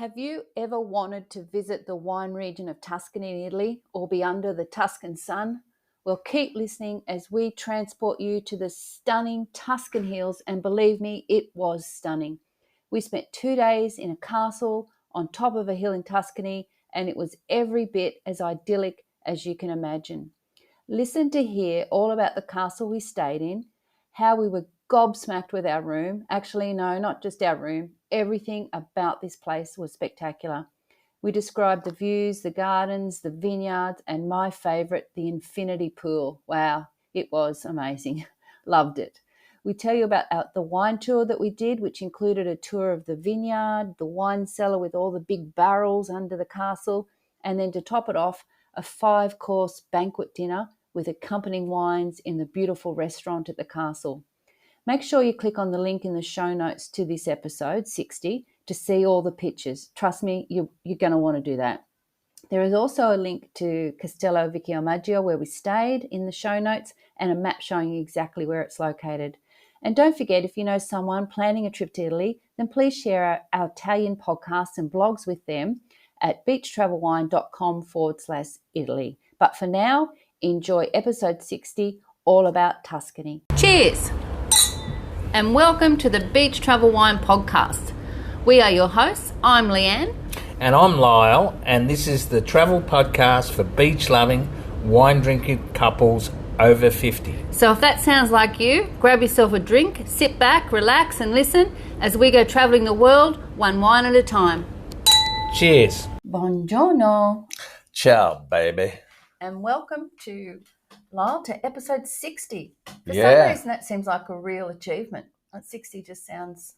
Have you ever wanted to visit the wine region of Tuscany in Italy or be under the Tuscan sun? Well, keep listening as we transport you to the stunning Tuscan hills, and believe me, it was stunning. We spent 2 days in a castle on top of a hill in Tuscany, and it was every bit as idyllic as you can imagine. Listen to hear all about the castle we stayed in, how we were gobsmacked with our room. Actually, no, not just our room. Everything about this place was spectacular. We described the views, the gardens, the vineyards, and my favourite, the infinity pool. Wow, it was amazing. Loved it. We tell you about the wine tour that we did, which included a tour of the vineyard, the wine cellar with all the big barrels under the castle, and then to top it off, a 5-course banquet dinner with accompanying wines in the beautiful restaurant at the castle. Make sure you click on the link in the show notes to this episode 60 to see all the pictures. Trust me, you're going to want to do that. There is also a link to Castello, Vicchiomaggio, where we stayed, in the show notes, and a map showing you exactly where it's located. And don't forget, if you know someone planning a trip to Italy, then please share our Italian podcasts and blogs with them at beachtravelwine.com/Italy. But for now, enjoy episode 60, all about Tuscany. Cheers! And welcome to the Beach Travel Wine Podcast. We are your hosts. I'm Leanne. And I'm Lyle, and this is the travel podcast for beach-loving, wine-drinking couples over 50. So if that sounds like you, grab yourself a drink, sit back, relax and listen as we go travelling the world, one wine at a time. Cheers. Buongiorno. Ciao, baby. And welcome to Lyle, to episode 60. For Yeah. some reason, that seems like a real achievement. 60 just sounds,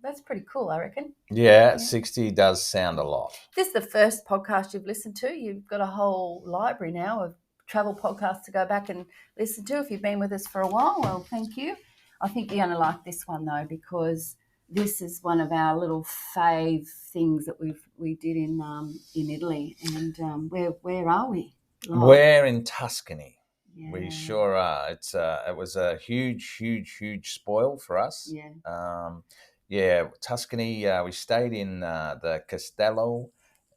that's pretty cool, I reckon. Yeah, 60 does sound a lot. If this is the first podcast you've listened to, you've got a whole library now of travel podcasts to go back and listen to. If you've been with us for a while, well, thank you. I think you're going to like this one, though, because this is one of our little fave things that we did in Italy. And where are we? We're in Tuscany. Yeah. We sure are. It was a huge spoil for us. Yeah. Tuscany. We stayed in the Castello,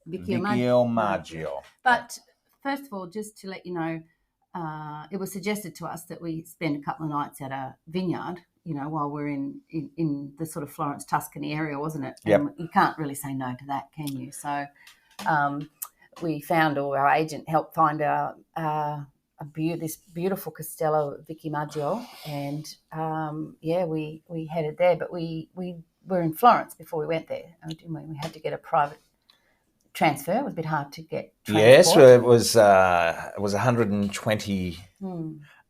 Vicchiomaggio. But first of all, just to let you know, it was suggested to us that we spend a couple of nights at a vineyard, while we're in the sort of Florence, Tuscany area, wasn't it? Yep. And you can't really say no to that, can you? So we found, or our agent helped find this beautiful Castello Vicchiomaggio, and we headed there. But we were in Florence before we went there, didn't we? We had to get a private transfer. It was a bit hard to get transport. Yes, it was 120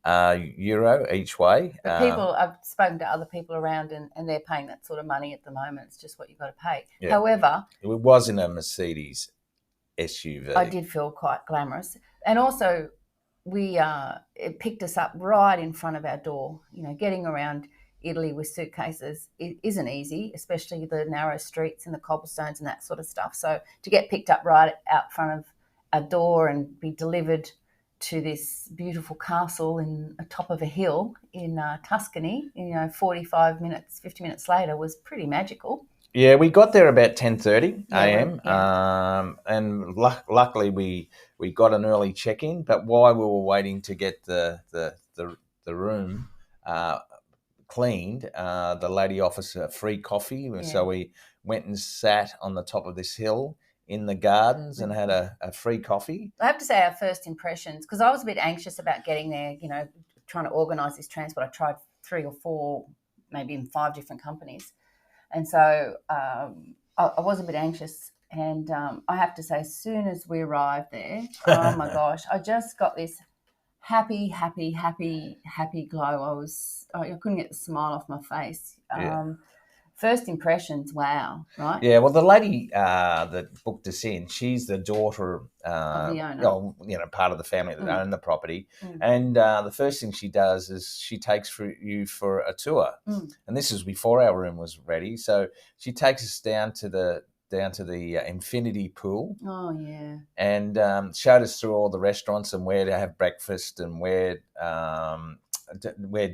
euro each way. But I've spoken to other people around, and they're paying that sort of money at the moment. It's just what you've got to pay. Yeah. However, it was in a Mercedes SUV. I did feel quite glamorous, and also it picked us up right in front of our door. Getting around Italy with suitcases isn't easy, especially the narrow streets and the cobblestones and that sort of stuff. So to get picked up right out front of our door and be delivered to this beautiful castle in atop of a hill in Tuscany, 45 minutes, 50 minutes later was pretty magical. Yeah, we got there about 10:30 a.m. Yeah. And luckily we got an early check-in. But while we were waiting to get the room cleaned, the lady offered us a free coffee. Yeah. So we went and sat on the top of this hill in the gardens and had a free coffee. I have to say, our first impressions, because I was a bit anxious about getting there, trying to organise this transport. I tried 3 or 4, maybe even 5 different companies. And so I was a bit anxious. And I have to say, as soon as we arrived there, oh my gosh, I just got this happy glow. I couldn't get the smile off my face. First impressions, wow, right? Yeah, well, the lady that booked us in, she's the daughter of the owner. Part of the family that owned the property. And the first thing she does is she takes you for a tour. And this is before our room was ready. So she takes us down to the infinity pool. Oh, yeah. And showed us through all the restaurants and where to have breakfast and where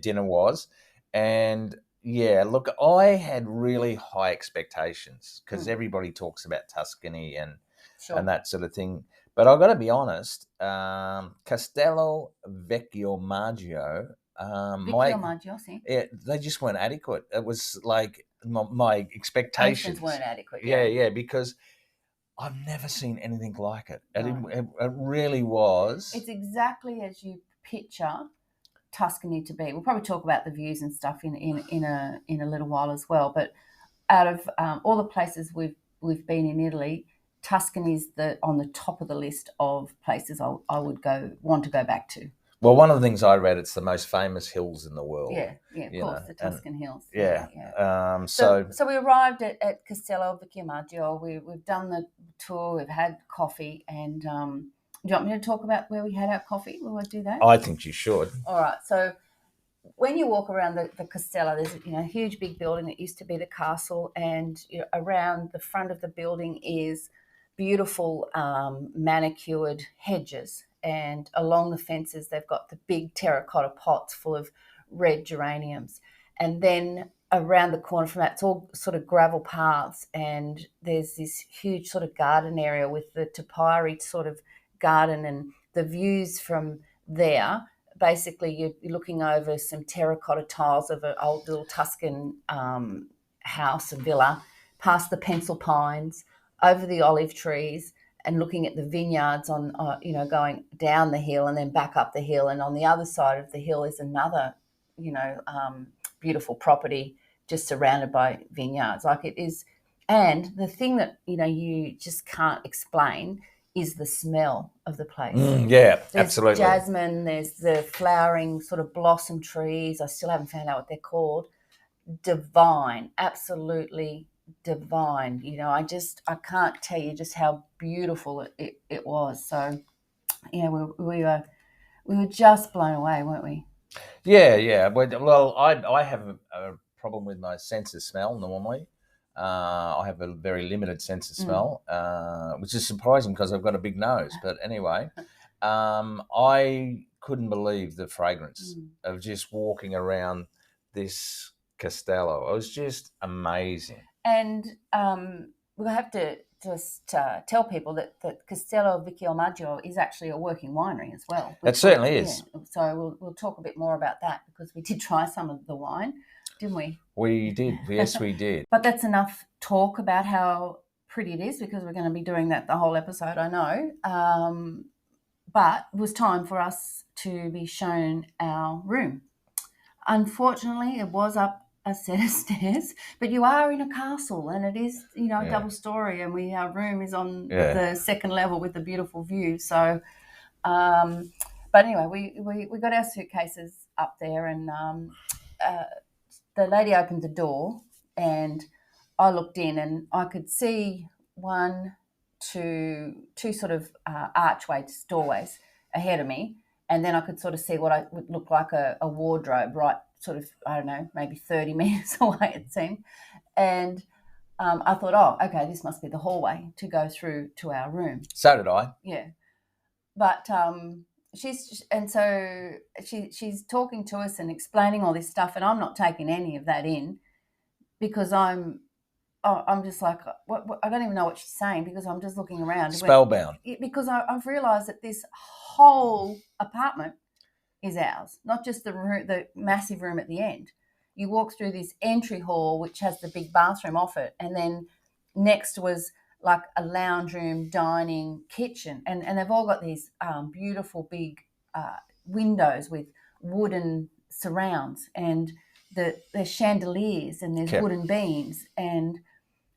dinner was. And Yeah, look, I had really high expectations because Mm. everybody talks about Tuscany and Sure. that sort of thing. But I've got to be honest, Castello Vicchiomaggio, Vicchiomaggio, sì. they just weren't adequate. It was like my Expectations expectations. weren't adequate, Yeah, yeah. yeah, because I've never seen anything like it. No. It really was. It's exactly as you picture Tuscany to be. We'll probably talk about the views and stuff in a little while as well. But out of all the places we've been in Italy, Tuscany's on the top of the list of places I would want to go back to. Well, one of the things I read, it's the most famous hills in the world. Yeah, of course, the Tuscan hills. Yeah. So we arrived at Castello Vicchiomaggio. We've done the tour. We've had coffee, and do you want me to talk about where we had our coffee? Will I do that? I think you should. All right. So when you walk around the Castello, there's a huge big building that used to be the castle, and around the front of the building is beautiful manicured hedges, and along the fences they've got the big terracotta pots full of red geraniums, and then around the corner from that it's all sort of gravel paths, and there's this huge sort of garden area with the topiary sort of garden, and the views from there. Basically, you're looking over some terracotta tiles of an old little Tuscan house and villa, past the pencil pines, over the olive trees, and looking at the vineyards on, going down the hill and then back up the hill. And on the other side of the hill is another, beautiful property just surrounded by vineyards. Like it is. And the thing that, you just can't explain is the smell of the place. Yeah, there's absolutely. Jasmine, there's the flowering sort of blossom trees. I still haven't found out what they're called. Divine, absolutely divine. I can't tell you just how beautiful it was. So, we were just blown away, weren't we? Yeah. Well, I have a problem with my sense of smell normally. I have a very limited sense of smell, which is surprising because I've got a big nose. But anyway, I couldn't believe the fragrance of just walking around this Castello. It was just amazing. And we'll have to just tell people that Castello Vicchiomaggio is actually a working winery as well. It certainly is. Yeah. So we'll talk a bit more about that because we did try some of the wine, didn't we? We did. Yes, we did. But that's enough talk about how pretty it is because we're going to be doing that the whole episode, I know. But it was time for us to be shown our room. Unfortunately, it was up a set of stairs, but you are in a castle and it is, double story, and our room is on the second level with a beautiful view. So, but anyway, we got our suitcases up there, and the lady opened the door, and I looked in, and I could see two sort of archways, doorways ahead of me, and then I could sort of see what would look like a wardrobe right sort of, I don't know, maybe 30 metres away it seemed. And I thought, oh, okay, this must be the hallway to go through to our room. So did I. Yeah. But she's talking to us and explaining all this stuff, and I'm not taking any of that in because I'm just like, what, I don't even know what she's saying because I'm just looking around. Spellbound. Because I've realised that this whole apartment is ours, not just the massive room at the end. You walk through this entry hall, which has the big bathroom off it, and then next was like a lounge room, dining, kitchen, and they've all got these beautiful big windows with wooden surrounds, and there's chandeliers, and there's wooden beams, and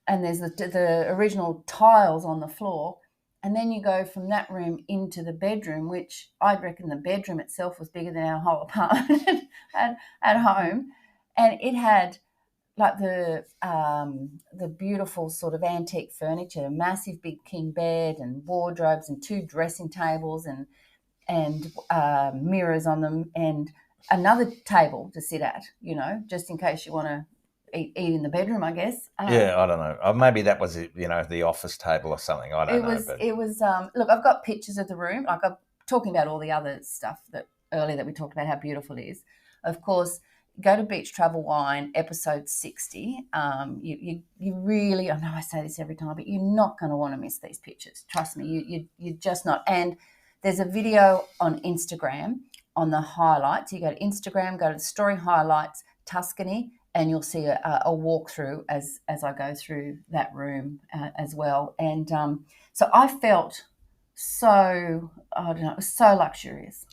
there's the original tiles on the floor. And then you go from that room into the bedroom, which I reckon the bedroom itself was bigger than our whole apartment at home. And it had like the beautiful sort of antique furniture, a massive big king bed and wardrobes and two dressing tables and mirrors on them, and another table to sit at, just in case you want to eat in the bedroom, I guess. Yeah, I don't know. Maybe that was, the office table or something. I don't know. It was. Look, I've got pictures of the room. Like I'm talking about all the other stuff that earlier that we talked about how beautiful it is. Of course, go to Beach Travel Wine, episode 60. You really, I know I say this every time, but you're not going to want to miss these pictures. Trust me, you're just not. And there's a video on Instagram on the highlights. You go to Instagram, go to the story highlights, Tuscany, and you'll see a walkthrough as I go through that room as well. And so I felt so, I don't know, it was so luxurious.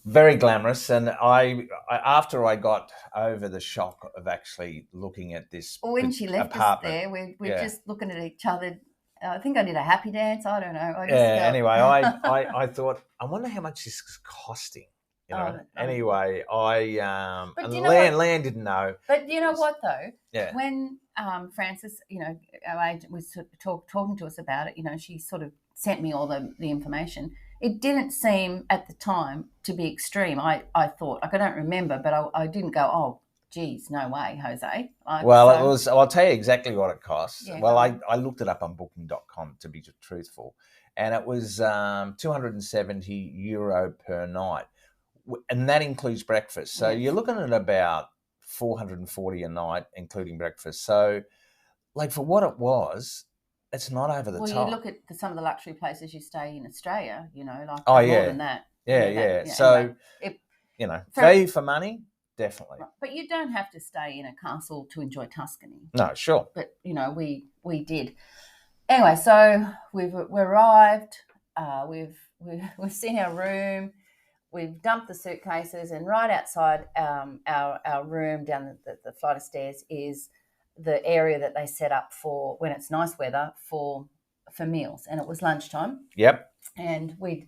Very glamorous, and I after I got over the shock of actually looking at this when she left apartment, us there, we're just looking at each other. I think I did a happy dance. I don't know. Anyway, I thought, I wonder how much this is costing. Anyway, but and Lan didn't know. But you know what though? Yeah. When Frances, our agent was talking to us about it, she sort of sent me all the information. It didn't seem at the time to be extreme. I thought, I don't remember, but I didn't go, oh, geez, no way, Jose. It was, I'll tell you exactly what it costs. Yeah, I looked it up on booking.com to be truthful, and it was €270 per night. And that includes breakfast. So you're looking at about $440 a night, including breakfast. So, like, for what it was, it's not over the top. Well, you look at some of the luxury places you stay in Australia, like more than that. Yeah. So, anyway, value for money, definitely. But you don't have to stay in a castle to enjoy Tuscany. No, sure. But, we did. Anyway, so we've arrived. We've seen our room. We've dumped the suitcases, and right outside our room down the flight of stairs is the area that they set up for when it's nice weather for meals. And it was lunchtime. Yep. And we'd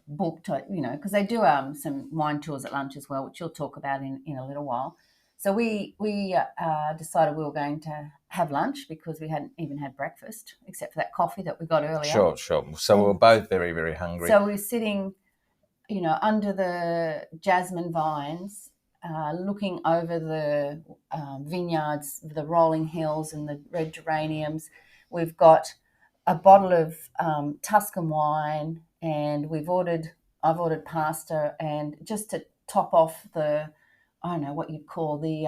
booked, because they do some wine tours at lunch as well, which you'll talk about in a little while. So we decided we were going to have lunch because we hadn't even had breakfast except for that coffee that we got earlier. Sure. So we were both very, very hungry. So we were sitting under the jasmine vines, looking over the vineyards, the rolling hills and the red geraniums. We've got a bottle of Tuscan wine, and I've ordered pasta, and just to top off I don't know what you'd call the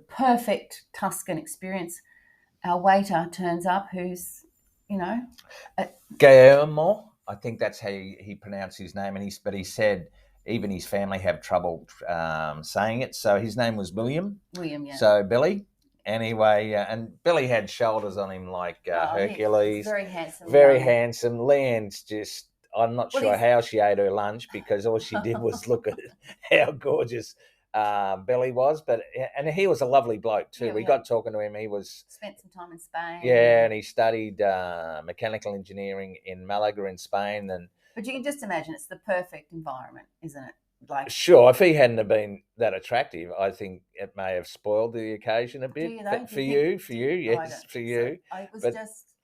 perfect Tuscan experience, our waiter turns up, who's, Guillermo. I think that's how he pronounced his name, but he said even his family have trouble saying it. So his name was William. William, yeah. So Billy. Anyway, and Billy had shoulders on him like Hercules. Very handsome. Very handsome. Leanne's just, I'm not sure how she ate her lunch because all she did was look at how gorgeous Billy was, and he was a lovely bloke too. We got talking to him. He spent some time in Spain. Yeah, and he studied mechanical engineering in Malaga in Spain. But you can just imagine it's the perfect environment, isn't it? Like, sure, if he hadn't have been that attractive, I think it may have spoiled the occasion a bit. For you, yes, for you.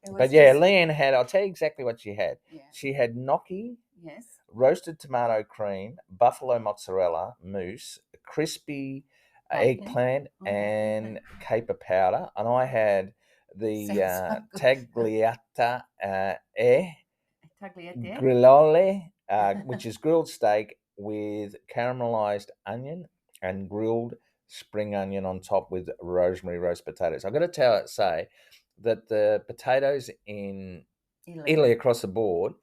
Leanne had, I'll tell you exactly what she had. Yeah. She had gnocchi, yes, roasted tomato cream, buffalo mozzarella mousse, crispy eggplant, and caper powder. And I had the tagliata grillole, which is grilled steak with caramelized onion and grilled spring onion on top with rosemary roast potatoes. I've got to say that the potatoes in Italy across the board,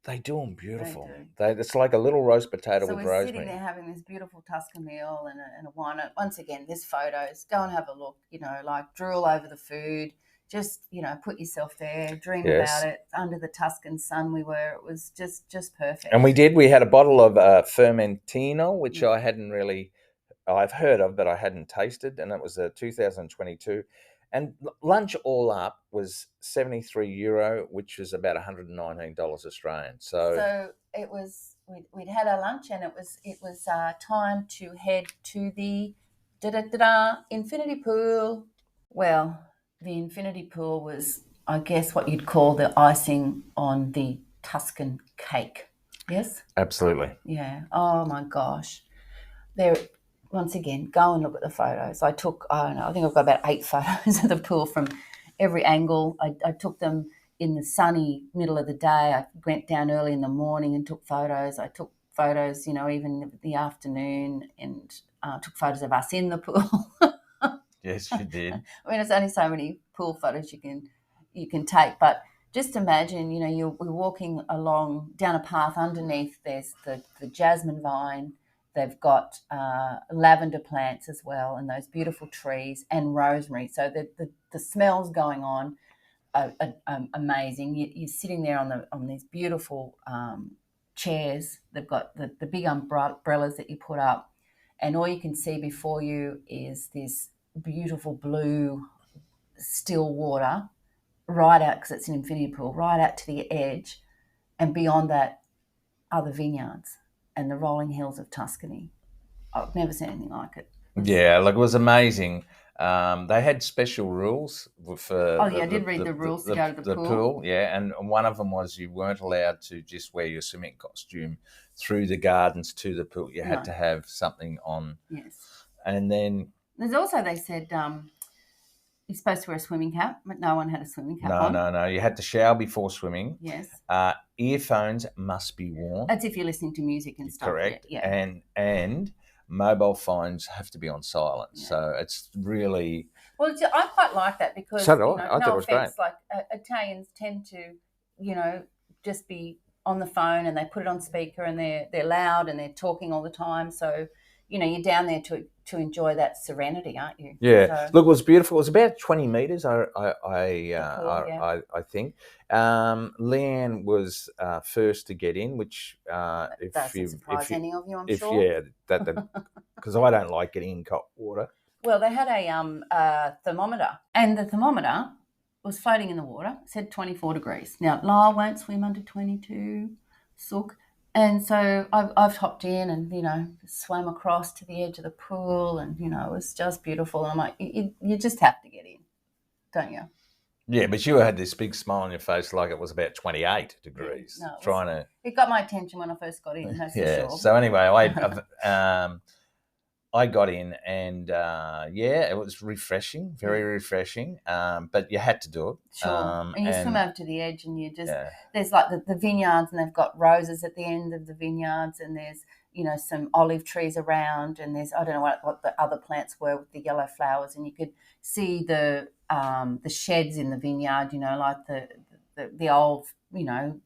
they do them beautiful. It's like a little roast potato with rosemary. So we're sitting there having this beautiful Tuscan meal and a wine. Once again, there's photos. Go and have a look, like drool over the food. Just, put yourself there, dream about it. Under the Tuscan sun we were. It was just perfect. And we did. We had a bottle of Fermentino, which I've heard of, but I hadn't tasted. And it was a 2022. And lunch all up was €73, which was about $119 Australian. So it was, we'd had our lunch, and it was time to head to the infinity pool. Well, the infinity pool was, I guess, what you'd call the icing on the Tuscan cake. Yes? Absolutely. Yeah. Oh, my gosh. Once again, go and look at the photos. I think I've got about 8 photos of the pool from every angle. I took them in the sunny middle of the day. I went down early in the morning and took photos. I took photos, even in the afternoon. And took photos of us in the pool. Yes, you did. I mean, it's only so many pool photos you can take, but just imagine, we're walking along down a path underneath. There's the jasmine vine. They've got lavender plants as well, and those beautiful trees and rosemary. So the smells going on are amazing. You're sitting there on these beautiful chairs. They've got the big umbrellas that you put up, and all you can see before you is this beautiful blue still water right out, because it's an infinity pool, right out to the edge, and beyond that are the vineyards and the rolling hills of Tuscany. I've never seen anything like it. Yeah, like it was amazing. They had special rules for. I did read the rules to go to the pool. Yeah, and one of them was you weren't allowed to just wear your swimming costume through the gardens to the pool. You had to have something on. Yes. And then there's also, they said, you're supposed to wear a swimming cap, but no one had a swimming cap on. No. You had to shower before swimming. Yes. Earphones must be worn. That's if you're listening to music and stuff. Correct. Yeah. And mobile phones have to be on silent. Yeah. So it's really... Well, I quite like that because, I thought it was great. Like Italians tend to, just be on the phone and they put it on speaker and they're loud and they're talking all the time. So, you're down there to enjoy that serenity, aren't you? Yeah. Look, it was beautiful. It was about 20 metres, I think. Leanne was first to get in, which doesn't surprise any of you, I'm sure. Yeah, because I don't like getting in cold water. Well, they had a thermometer, and the thermometer was floating in the water. It said 24 degrees. Now, Lyle won't swim under 22, Sook. And so I've hopped in and, swam across to the edge of the pool and, it was just beautiful. And I'm like, you just have to get in, don't you? Yeah, but you had this big smile on your face like it was about 28 degrees. Yeah, no, it got my attention when I first got in, that's for sure. So anyway, I got in and, it was refreshing, very refreshing, but you had to do it. Sure. And you swim over to the edge and you just, there's like the vineyards and they've got roses at the end of the vineyards and there's, some olive trees around and there's, I don't know what the other plants were with the yellow flowers, and you could see the sheds in the vineyard, like the old,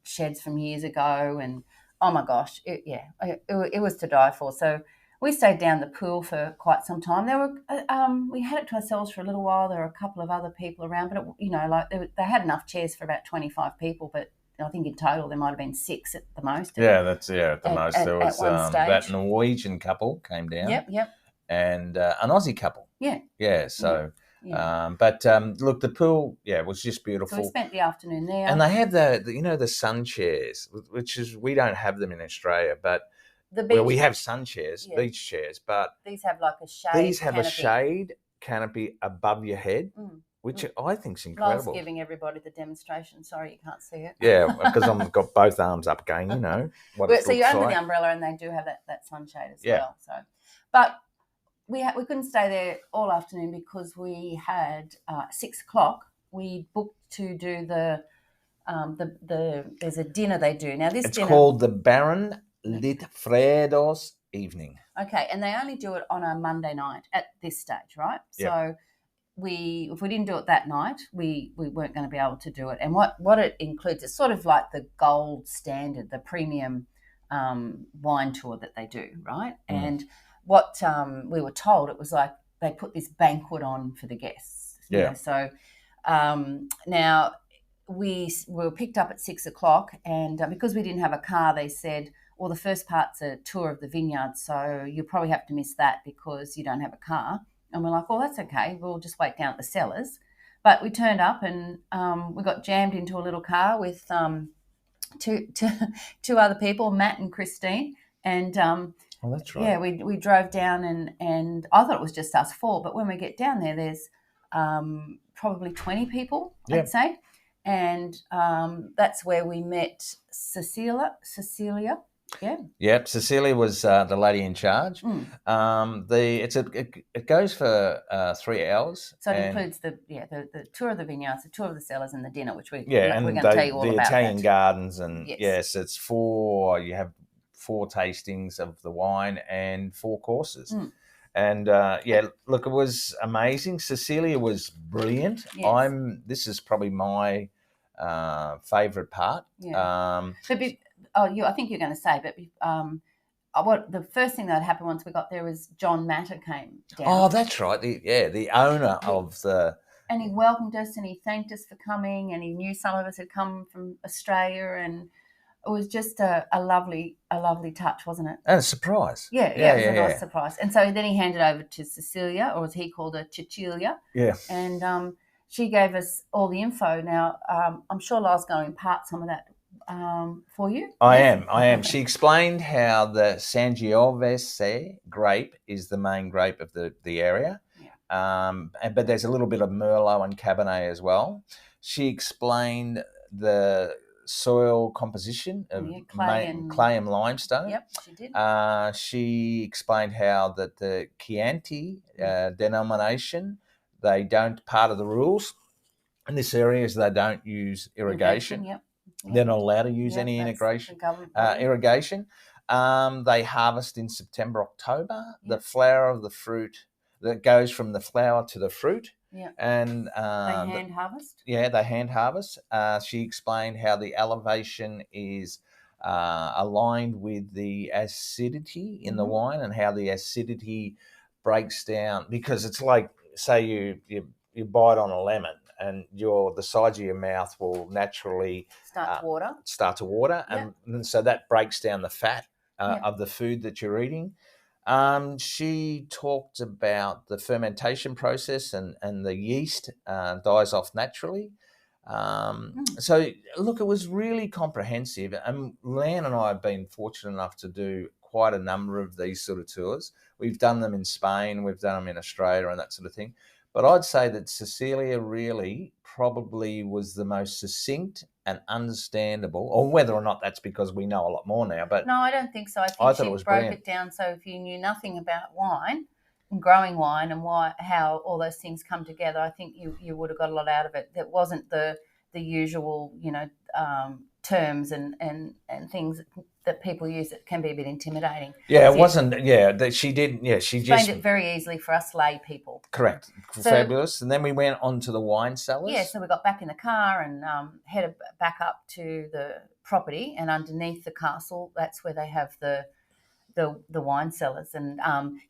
sheds from years ago, and oh my gosh, it was to die for. So we stayed down the pool for quite some time. There were we had it to ourselves for a little while. There were a couple of other people around, but they had enough chairs for about 25 people. But I think in total there might have been 6 at the most. Yeah, at the most. There was that Norwegian couple came down. Yep. And an Aussie couple. Yeah. Yeah. So. Yeah. Look, the pool, was just beautiful. So we spent the afternoon there, and they have the sun chairs, which is, we don't have them in Australia, but we have sun chairs, beach chairs, but these have like a shade. These have canopy. A shade canopy above your head, which I think is incredible. Lyle's giving everybody the demonstration. Sorry, you can't see it. Yeah, because I've got both arms up again. So you're under the umbrella, and they do have that sunshade as well. So, but. We couldn't stay there all afternoon because we had 6 o'clock. We booked to do there's a dinner they do now. It's called the Baron Litfredo's evening. Okay, and they only do it on a Monday night at this stage, right? Yep. So if we didn't do it that night, we weren't going to be able to do it. And what it includes is sort of like the gold standard, the premium wine tour that they do, right? And what we were told, it was like they put this banquet on for the guests. Yeah. So now we were picked up at 6 o'clock, and because we didn't have a car, they said, well, the first part's a tour of the vineyard, so you'll probably have to miss that because you don't have a car. And we're like, well, that's okay. We'll just wait down at the cellars. But we turned up and we got jammed into a little car with two other people, Matt and Christine, and oh, that's right. Yeah, we drove down and I thought it was just us 4, but when we get down there, there's probably 20 people, I'd say. And that's where we met Cecilia. Yeah. Yep. Cecilia was the lady in charge. It goes for 3 hours. So it includes the tour of the vineyards, the tour of the cellars, and the dinner, which we're and going to tell you all about. The Italian gardens, and yes, it's 4. You have 4 tastings of the wine and 4 courses. And look, it was amazing. Cecilia was brilliant. Yes. This is probably my favourite part. Yeah. I think you're going to say, but what the first thing that happened once we got there was John Matter came down. Oh, that's right. The owner of the. And he welcomed us and he thanked us for coming, and he knew some of us had come from Australia, and it was just a lovely touch, wasn't it? And a surprise. Yeah, it was a nice surprise. And so then he handed over to Cecilia, or as he called her, Cecilia. Yeah. And she gave us all the info. Now, I'm sure Lara's going to impart some of that for you. I am. She explained how the Sangiovese grape is the main grape of the area. But there's a little bit of Merlot and Cabernet as well. She explained the soil composition of clay and limestone. Yep, she did. She explained how that the Chianti denomination, they don't, part of the rules in this area is they don't use irrigation. Yep. They're not allowed to use any irrigation. They harvest in September, October. Yep. The flower of the fruit that goes from the flower to the fruit. Yeah. And they hand harvest? Yeah, they hand harvest. She explained how the elevation is aligned with the acidity in the wine, and how the acidity breaks down, because it's like, say you bite on a lemon and the sides of your mouth will naturally start to water. Yeah. And so that breaks down the fat of the food that you're eating. She talked about the fermentation process, and the yeast dies off naturally. So, look, it was really comprehensive. And Lan and I have been fortunate enough to do quite a number of these sort of tours. We've done them in Spain, we've done them in Australia and that sort of thing. But I'd say that Cecilia really probably was the most succinct and understandable, or whether or not that's because we know a lot more now. But no, I don't think so. I think she broke it down, so if you knew nothing about wine and growing wine and how all those things come together, I think you would have got a lot out of it. That wasn't the usual, terms and things that people use that can be a bit intimidating. Yeah, it wasn't. Yeah, that she did. Yeah, she explained it very easily for us lay people. Correct. Fabulous. And then we went on to the wine cellars. Yeah, so we got back in the car and headed back up to the property, and underneath the castle, that's where they have the wine cellars. And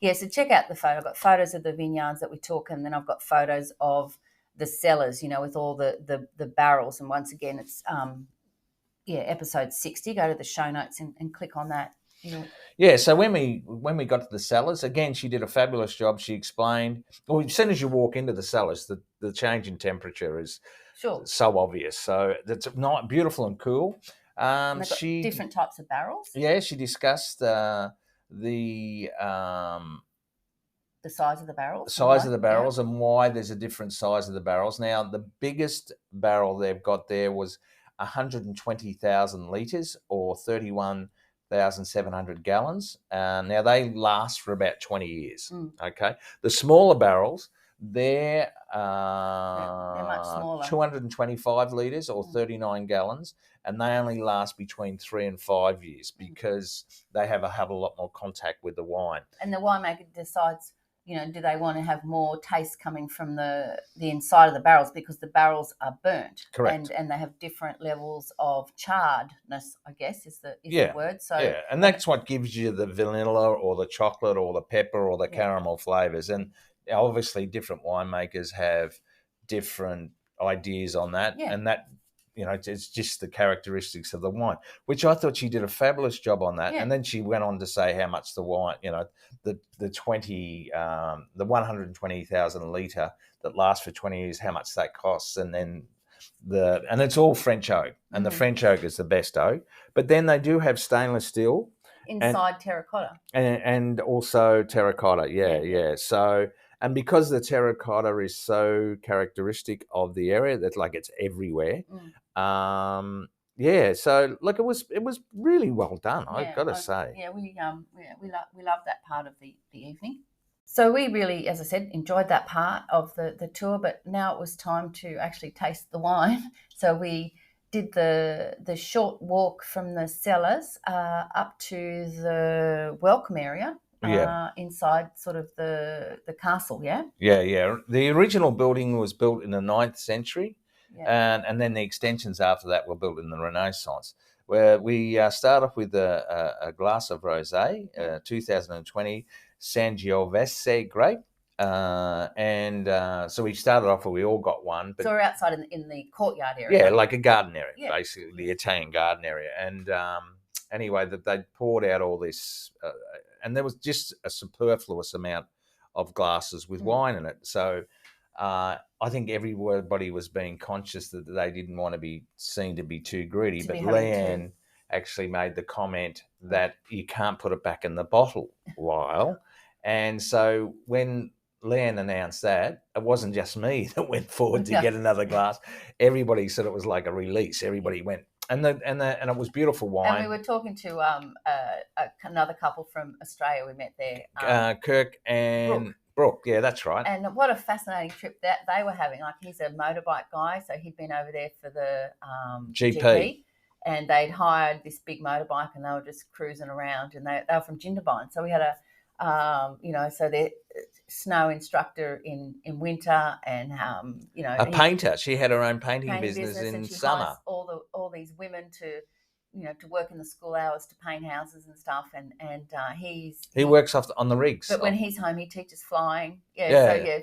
so check out the photo. I've got photos of the vineyards that we took, and then I've got photos of the cellars, with all the barrels. And once again, it's episode 60. Go to the show notes and click on that. Yeah, so when we got to the cellars, again, she did a fabulous job. She explained, well, as soon as you walk into the cellars, the change in temperature is so obvious. So it's not beautiful and cool. And they've got different types of barrels. Yeah, she discussed the size of the barrels. And why there's a different size of the barrels. Now, the biggest barrel they've got there was 120,000 litres, or 31,700 gallons. Now, they last for about 20 years. Okay. The smaller barrels, they're much smaller. 225 litres, or 39 gallons, and they only last between 3 and 5 years because they have a lot more contact with the wine. And the winemaker decides, do they want to have more taste coming from the inside of the barrels, because the barrels are burnt. Correct. And they have different levels of charredness, I guess is the word. So and that's what gives you the vanilla or the chocolate or the pepper or the caramel flavours. And obviously different winemakers have different ideas on that. Yeah. And that, it's just the characteristics of the wine, which I thought she did a fabulous job on that. Yeah. And then she went on to say how much the wine, the 120,000 litre that lasts for 20 years, how much that costs. And then and it's all French oak, and the French oak is the best oak. But then they do have stainless steel. Inside terracotta. And also terracotta, yeah. So, and because the terracotta is so characteristic of the area, that like it's everywhere. So look, it was really well done. I've got to say. Yeah, we love that part of the evening. So we really, as I said, enjoyed that part of the tour. But now it was time to actually taste the wine. So we did the short walk from the cellars up to the welcome area, inside sort of the castle, yeah? Yeah. The original building was built in the 9th century, and then the extensions after that were built in the Renaissance. Where we start off with a glass of rosé, 2020 Sangiovese grape. So we started off where we all got one. But so we're outside in the courtyard area. Yeah, like a garden area, basically, the Italian garden area. And anyway, that they poured out all this, and there was just a superfluous amount of glasses with wine in it. So I think everybody was being conscious that they didn't want to be seen to be too greedy. But Leanne actually made the comment that you can't put it back in the bottle, Lyle. And so when Leanne announced that, it wasn't just me that went forward to get another glass. Everybody said it was like a release. Everybody went, and it was beautiful wine. And we were talking to another couple from Australia. We met there, Kirk and Brooke. Yeah, that's right. And what a fascinating trip that they were having. Like, he's a motorbike guy, so he'd been over there for the GP. And they'd hired this big motorbike, and they were just cruising around. And they were from Jindabyne, so we had so the snow instructor in winter, and a painter. She had her own painting business in and she summer. All these women to work in the school hours to paint houses and stuff, and he works on the rigs. But when he's home, he teaches flying.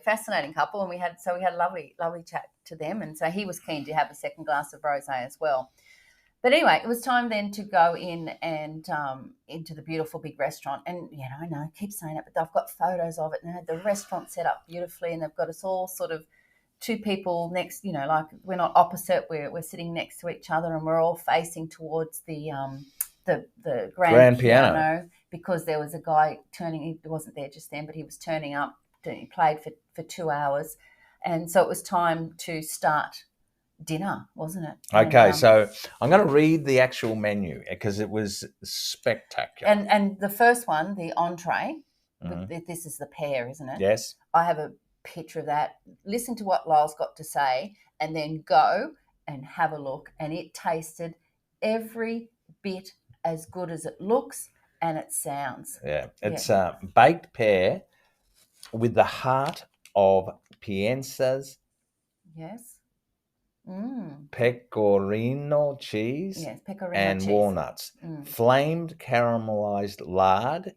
Fascinating couple, and we had a lovely chat to them, and so he was keen to have a second glass of rosé as well. But anyway, it was time then to go in and into the beautiful big restaurant. And, I know I keep saying it, but they've got photos of it, and they had the restaurant set up beautifully, and they've got us all sort of two people next, like we're not opposite, we're sitting next to each other, and we're all facing towards the grand piano, because there was a guy he wasn't there just then, but he was turning up. He played for 2 hours. And so it was time to start dinner, wasn't it? Okay, so I'm going to read the actual menu because it was spectacular. And the first one, the entree, this is the pear, isn't it? Yes. I have a picture of that. Listen to what Lyle's got to say, and then go and have a look. And it tasted every bit as good as it looks and it sounds. Yeah, it's baked pear with the heart of Pienza's. Yes. Pecorino cheese, and walnuts, flamed caramelized lard,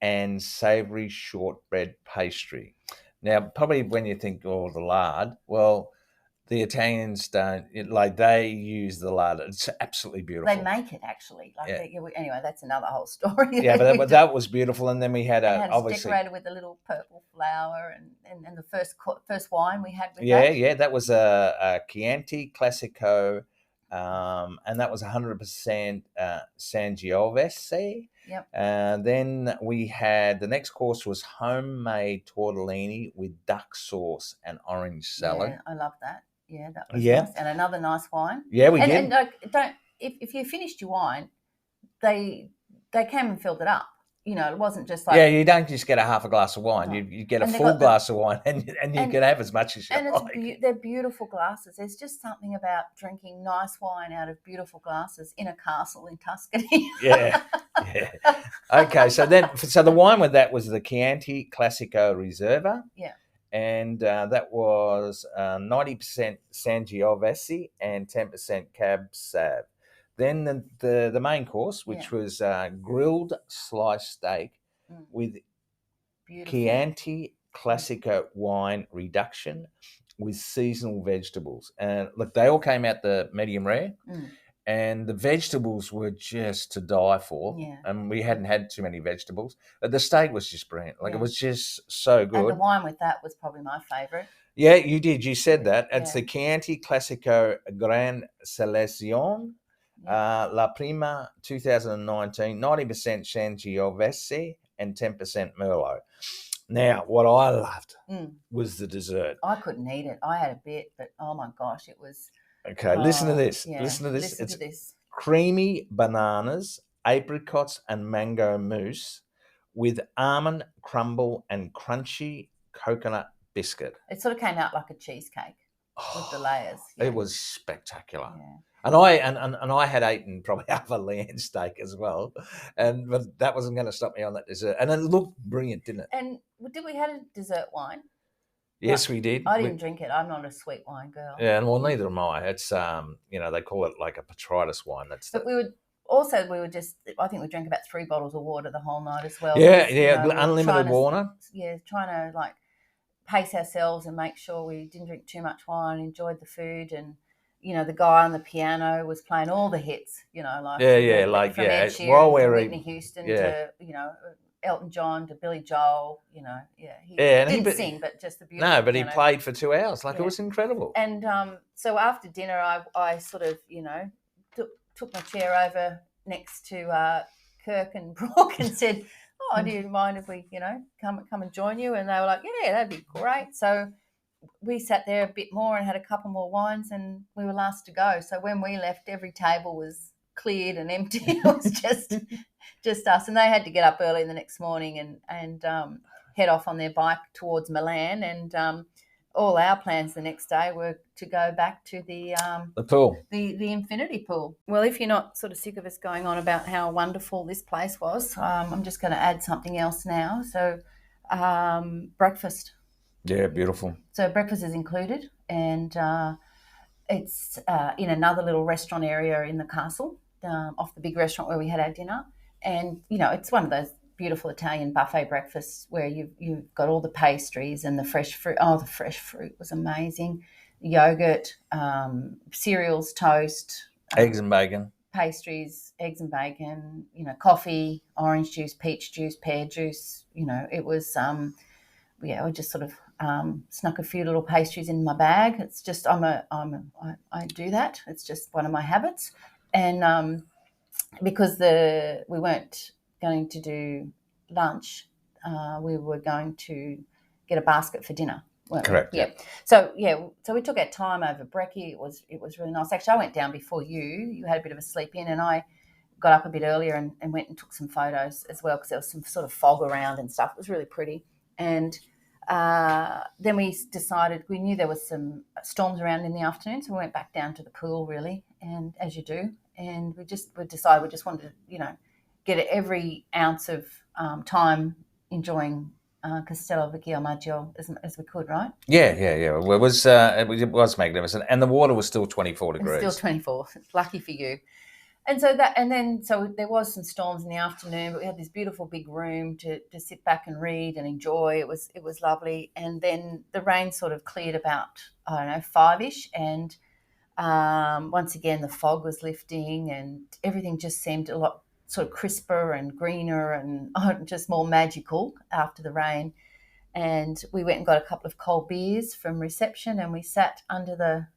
and savory shortbread pastry. Now, probably when you think, the lard, well, the Italians don't, they use the lard. It's absolutely beautiful. They make it, actually. Anyway, that's another whole story. Yeah, but that was beautiful. And then we had obviously decorated with a little purple flower, and the first wine we had with that. Yeah, that was a Chianti Classico, and that was 100% Sangiovese. Yep. Then we had, the next course was homemade tortellini with duck sauce and orange salad. Yeah, I love that. Yeah, that was nice. And another nice wine. Yeah, we did. And if you finished your wine, they came and filled it up. It wasn't just like... Yeah, you don't just get a half a glass of wine. No. You get a full glass of wine, and you can have as much as you like. And they're beautiful glasses. There's just something about drinking nice wine out of beautiful glasses in a castle in Tuscany. Yeah. Okay, so the wine with that was the Chianti Classico Riserva. Yeah. And that was 90% Sangiovese and 10% Cab Sav. Then the main course, which was grilled sliced steak with Chianti Classico wine reduction with seasonal vegetables. And look, they all came out the medium rare. And the vegetables were just to die for. Yeah. And we hadn't had too many vegetables. But the steak was just brilliant. It was just so good. And the wine with that was probably my favourite. Yeah, you did. You said that. It's the Chianti Classico Gran Selezione, La Prima 2019, 90% Sangiovese and 10% Merlot. Now, what I loved was the dessert. I couldn't eat it. I had a bit, but oh my gosh, it was... Okay, listen to this. Yeah, listen to this. Listen to this. Creamy bananas, apricots, and mango mousse with almond crumble and crunchy coconut biscuit. It sort of came out like a cheesecake with the layers. Yeah. It was spectacular. Yeah. And I had eaten probably half a lamb steak as well, but that wasn't going to stop me on that dessert. And it looked brilliant, didn't it? And did we have a dessert wine? Yes, we did. I didn't drink it. I'm not a sweet wine girl. Yeah, and well, neither am I. It's they call it like a Botrytis wine. But we just. I think we drank about 3 bottles of water the whole night as well. Yeah, unlimited water. Trying to like pace ourselves and make sure we didn't drink too much wine. Enjoyed the food, and the guy on the piano was playing all the hits. From Ed Sheeran while we're to Whitney Houston to Elton John to Billy Joel, he didn't sing, but just the beautiful. No, but he played for 2 hours. It was incredible. And so after dinner, I sort of, took my chair over next to Kirk and Brooke and said, "Oh, do you mind if we, come and join you?" And they were like, "Yeah, that'd be great." So we sat there a bit more and had a couple more wines, and we were last to go. So when we left, every table was cleared and empty. It was just us, and they had to get up early the next morning and head off on their bike towards Milan. And all our plans the next day were to go back to the pool, the infinity pool. Well, if you're not sort of sick of us going on about how wonderful this place was, I'm just going to add something else now. So breakfast. Yeah, beautiful. So breakfast is included, and it's in another little restaurant area in the castle, off the big restaurant where we had our dinner. And, it's one of those beautiful Italian buffet breakfasts where you've got all the pastries and the fresh fruit. Oh, the fresh fruit was amazing. Yogurt, cereals, toast. Eggs and bacon. Pastries, eggs and bacon, coffee, orange juice, peach juice, pear juice. It was, I just sort of snuck a few little pastries in my bag. It's just, I do that. It's just one of my habits. And because we weren't going to do lunch, we were going to get a basket for dinner. Correct. Yeah. So we took our time over brekkie. It was really nice. Actually, I went down before you. You had a bit of a sleep in, and I got up a bit earlier and went and took some photos as well because there was some sort of fog around and stuff. It was really pretty. And then we decided, we knew there was some storms around in the afternoon, so we went back down to the pool, really, and as you do. And we decided we just wanted to, get every ounce of time enjoying Castello Vicchiomaggio as we could, right? Yeah. Well, it was magnificent, and the water was still 24 degrees. It's still 24. It's lucky for you. And so there was some storms in the afternoon, but we had this beautiful big room to sit back and read and enjoy. It was lovely. And then the rain sort of cleared about, 5-ish, and once again the fog was lifting and everything just seemed a lot sort of crisper and greener and just more magical after the rain. And we went and got a couple of cold beers from reception, and we sat under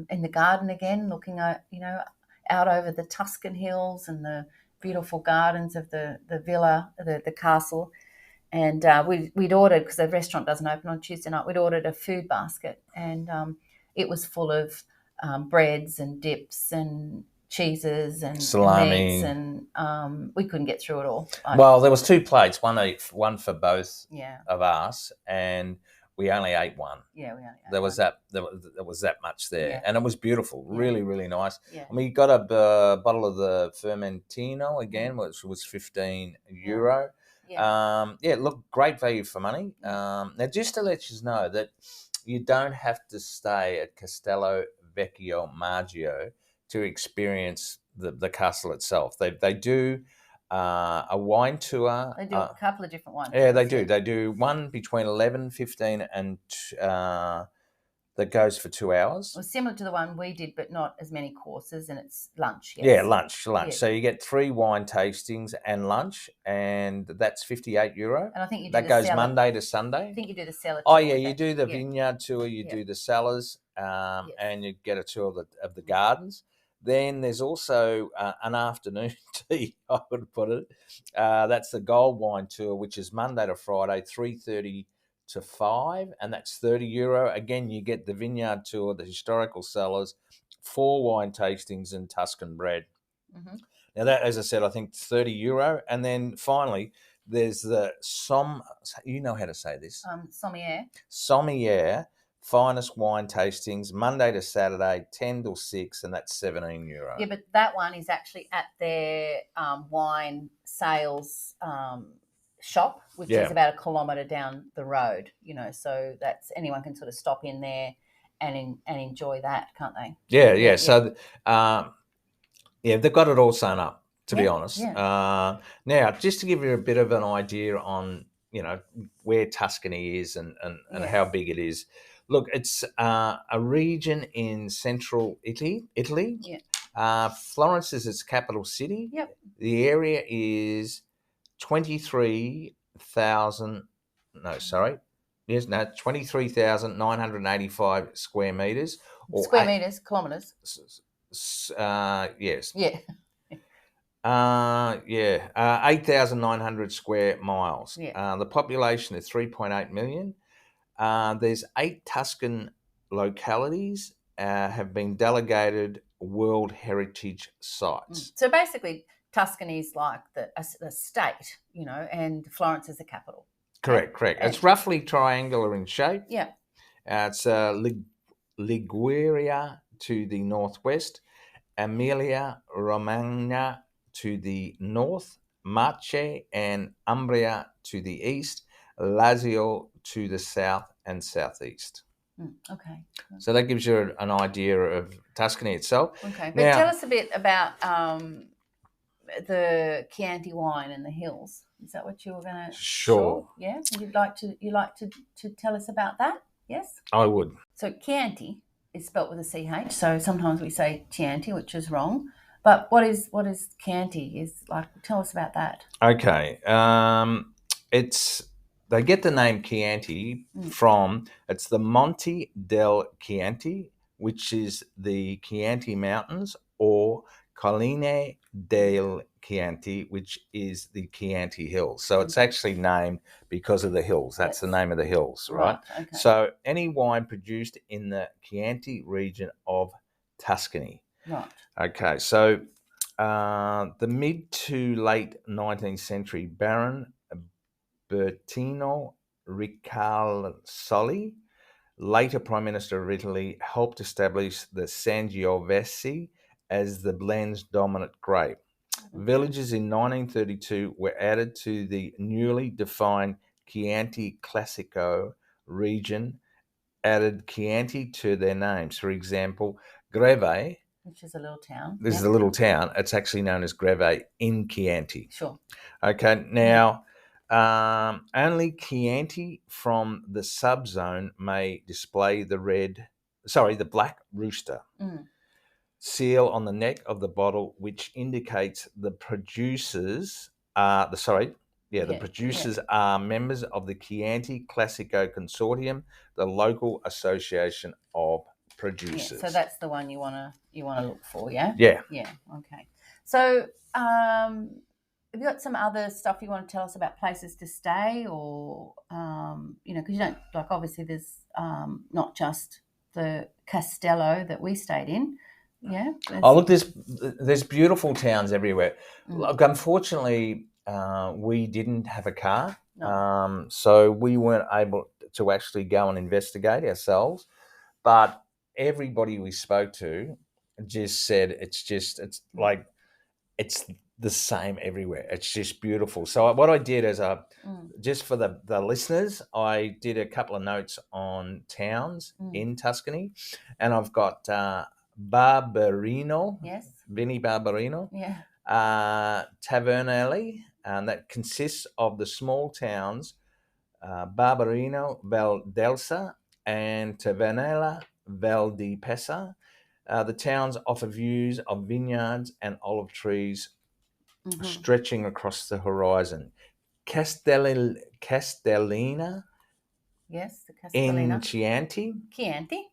in the garden again, looking at, out over the Tuscan hills and the beautiful gardens of the villa, the castle. And we'd ordered, because the restaurant doesn't open on Tuesday night, we'd ordered a food basket, and it was full of breads and dips and cheeses and salami, and we couldn't get through it all. Well, there was 2 plates, one for both of us, and we only ate one. Yeah, we only ate there was one. There was that much there, and it was beautiful, really, really nice. Yeah. And we got a bottle of the Fermentino again, which was €15. Yeah. It looked great value for money. Now, just to let you know that you don't have to stay at Castello Vicchiomaggio to experience the castle itself. They do a wine tour. They do a couple of different ones. Yeah, they do. They do one between 11, 15 and that goes for 2 hours. Well, similar to the one we did, but not as many courses, and it's lunch. Yes. Yeah, lunch. Yeah. So you get 3 wine tastings and lunch, and that's €58. And I think you do that goes Monday to Sunday. I think you do the cellar. Oh yeah, you do the vineyard tour, you do the cellars, and you get a tour of the gardens. Then there's also an afternoon tea, I would put it. That's the gold wine tour, which is Monday to Friday, 3:30 to 5, and that's €30. Again, you get the vineyard tour, the historical cellars, 4 wine tastings and Tuscan bread. Mm-hmm. Now that, as I said, I think €30. And then finally, there's the you know how to say this? Sommelier. Sommelier finest wine tastings, Monday to Saturday, 10 till 6, and that's €17. Yeah, but that one is actually at their wine sales shop, which is about a kilometre down the road. So that's anyone can sort of stop in there and enjoy that, can't they? Yeah. So, they've got it all sewn up, to be honest. Yeah. Now, just to give you a bit of an idea on, where Tuscany is and how big it is. Look, it's a region in central Italy. Yeah. Florence is its capital city. Yep. The area is 23,000. No, sorry. Yes, no, 23,985 square meters. Square meters, kilometres. Yes. Yeah. 8,900 square miles. Yeah. The population is 3.8 million. There's 8 Tuscan localities have been delegated World Heritage Sites. So basically, Tuscany is like the state, and Florence is the capital. Correct. It's roughly triangular in shape. Yeah. It's Liguria to the northwest, Emilia Romagna to the north, Marche and Umbria to the east, Lazio to the south and southeast. Okay. So that gives you an idea of Tuscany itself. Okay, but tell us a bit about the Chianti wine and the hills. Is that what you were going to? Sure. Yeah. You'd like to tell us about that? Yes. I would. So Chianti is spelt with a CH. So sometimes we say Chianti, which is wrong. But what is Chianti? Tell us about that. Okay. They get the name Chianti from it's the Monte del Chianti, which is the Chianti Mountains, or Colline del Chianti, which is the Chianti Hills. So it's actually named because of the hills. That's the name of the hills, right? Okay. So any wine produced in the Chianti region of Tuscany. Right. Okay, so the mid to late 19th century Baron Bertino Ricasoli, later Prime Minister of Italy, helped establish the Sangiovese as the blend's dominant grape. Villages in 1932 were added to the newly defined Chianti Classico region, added Chianti to their names. For example, Greve, which is a little town. This is a little town. It's actually known as Greve in Chianti. Sure. Okay, now only Chianti from the subzone may display the black rooster seal on the neck of the bottle, which indicates the producers are members of the Chianti Classico Consortium, the local association of producers. Yeah, so that's the one you want to look for, yeah? Yeah. Yeah, okay. So have you got some other stuff you want to tell us about places to stay, or, because you don't, obviously there's not just the Castello that we stayed in. Yeah. Look, there's beautiful towns everywhere. Look, unfortunately, we didn't have a car, so we weren't able to actually go and investigate ourselves. But everybody we spoke to just said it's the same everywhere. It's just beautiful. So what I did is, just for the listeners, I did a couple of notes on towns in Tuscany, and I've got Barberino, Vinny Barberino, Tavernelli, and that consists of the small towns Barberino, Valdelsa, and Tavernella, Val di Pesa. The towns offer views of vineyards and olive trees stretching across the horizon. Castellina. Yes, the Castellina. In Chianti. Chianti.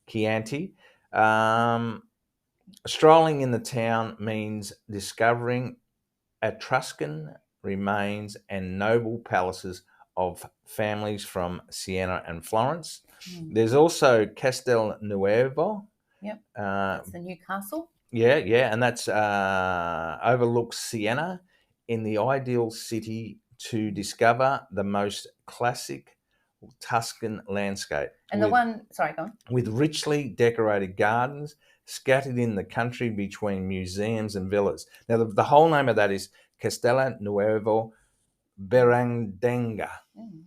Chianti. Strolling in the town means discovering Etruscan remains and noble palaces of families from Siena and Florence. There's also Castel Nuovo. Yep. That's the new castle. Yeah, and that's overlooks Siena, in the ideal city to discover the most classic Tuscan landscape. And the one, sorry, go on. With richly decorated gardens scattered in the country between museums and villas. Now, the whole name of that is Castello Nuovo Berandenga.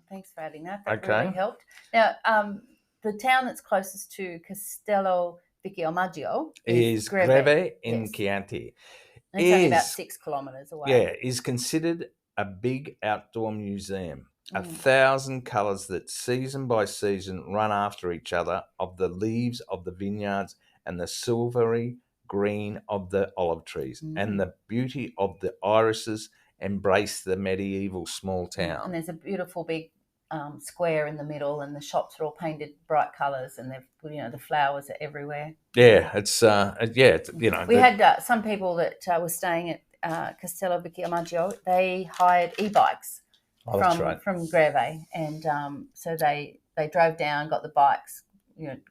Thanks for adding that. That really helped. Now, the town that's closest to Castello Vicchiomaggio is Greve in Chianti. It's only about 6 kilometres away. Yeah, is considered a big outdoor museum. 1,000 colours that season by season run after each other of the leaves of the vineyards and the silvery green of the olive trees and the beauty of the irises embrace the medieval small town. And there's a beautiful big square in the middle, and the shops are all painted bright colours, and they've the flowers are everywhere. Yeah, it's We had some people that were staying at Castello Vicchiomaggio. They hired e-bikes from Greve, and so they drove down, got the bikes,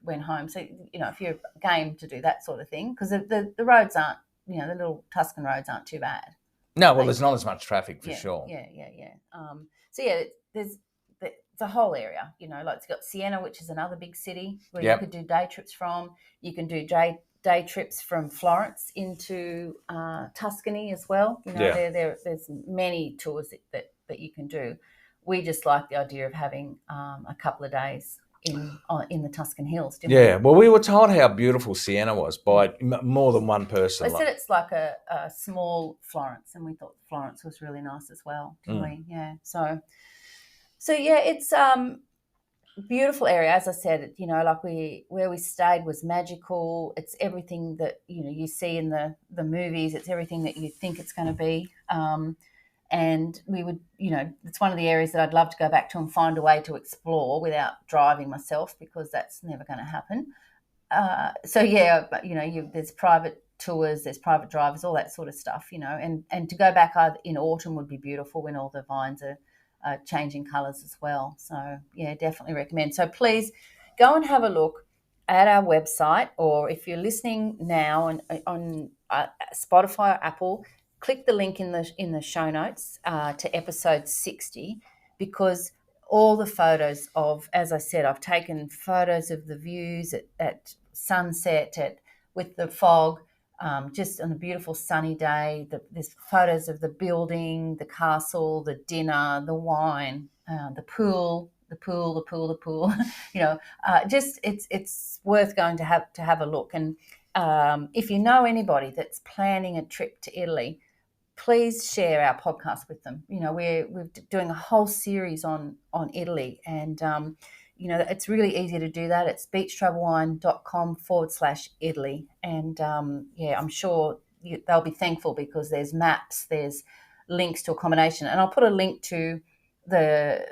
went home. So if you're game to do that sort of thing, because the roads aren't, the little Tuscan roads aren't too bad. No, well, there's not as much traffic for sure. Yeah. So there's the whole area. Like it's got Siena, which is another big city where you could do day trips from. You can do day trips from Florence into Tuscany as well. There's many tours that you can do. We just like the idea of having a couple of days in the Tuscan hills, didn't we? Yeah, well, we were told how beautiful Siena was by more than one person. They said it's like a small Florence, and we thought Florence was really nice as well, didn't we? Yeah. So yeah, it's beautiful area. As I said, like where we stayed was magical. It's everything that you see in the movies. It's everything that you think it's going to be. And we would, it's one of the areas that I'd love to go back to and find a way to explore without driving myself, because that's never going to happen. So yeah, but there's private tours, there's private drivers, all that sort of stuff, and to go back in autumn would be beautiful when all the vines are changing colours as well. So yeah, definitely recommend. So please go and have a look at our website, or if you're listening now on Spotify or Apple, click the link in the show notes to episode 60, because all the photos of, as I said, I've taken photos of the views at sunset, with the fog, just on a beautiful sunny day. There's photos of the building, the castle, the dinner, the wine, the pool. Just it's worth going to have a look. And if you know anybody that's planning a trip to Italy, please share our podcast with them. We're doing a whole series on Italy, and it's really easy to do that. It's beachtravelwine.com/Italy, and I'm sure they'll be thankful, because there's maps, there's links to accommodation, and I'll put a link to the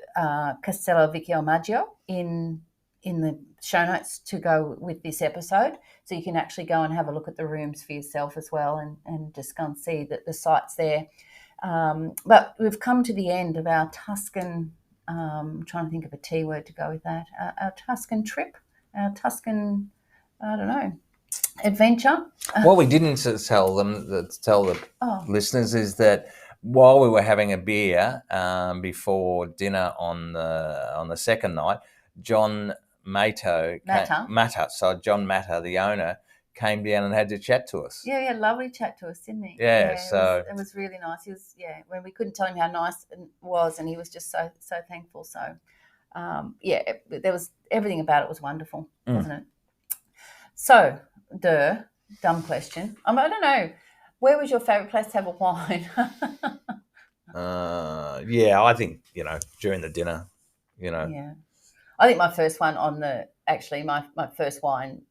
Castello Vicchiomaggio in the show notes to go with this episode, so you can actually go and have a look at the rooms for yourself as well, and just go and see the sites there. But we've come to the end of our Tuscan, I'm trying to think of a T word to go with that, our Tuscan trip, our Tuscan, adventure. What we didn't tell the listeners is that while we were having a beer before dinner on the second night, John Matta, the owner, came down and had to chat to us. Yeah, lovely chat to us, didn't he? Yeah, it was really nice. He was, when we couldn't tell him how nice it was, and he was just so thankful. So, there was everything about it was wonderful, wasn't it? So, dumb question. I don't know. Where was your favourite place to have a wine? I think during the dinner. Yeah. I think my first one my first wine,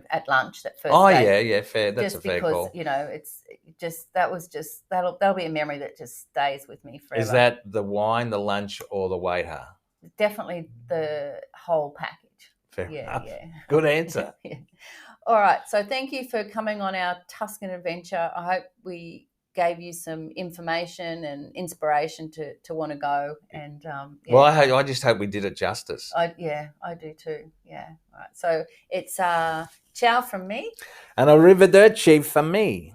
at lunch that first day. Yeah, fair. That's a fair call. It's just that'll be a memory that just stays with me forever. Is that the wine, the lunch, or the waiter? Definitely the whole package. Fair enough. Yeah. Good answer. Yeah. All right. So thank you for coming on our Tuscan adventure. I hope we gave you some information and inspiration to want to go. And well, I just hope we did it justice. I do too. Yeah. All right. So it's ciao from me. And arrivederci from me.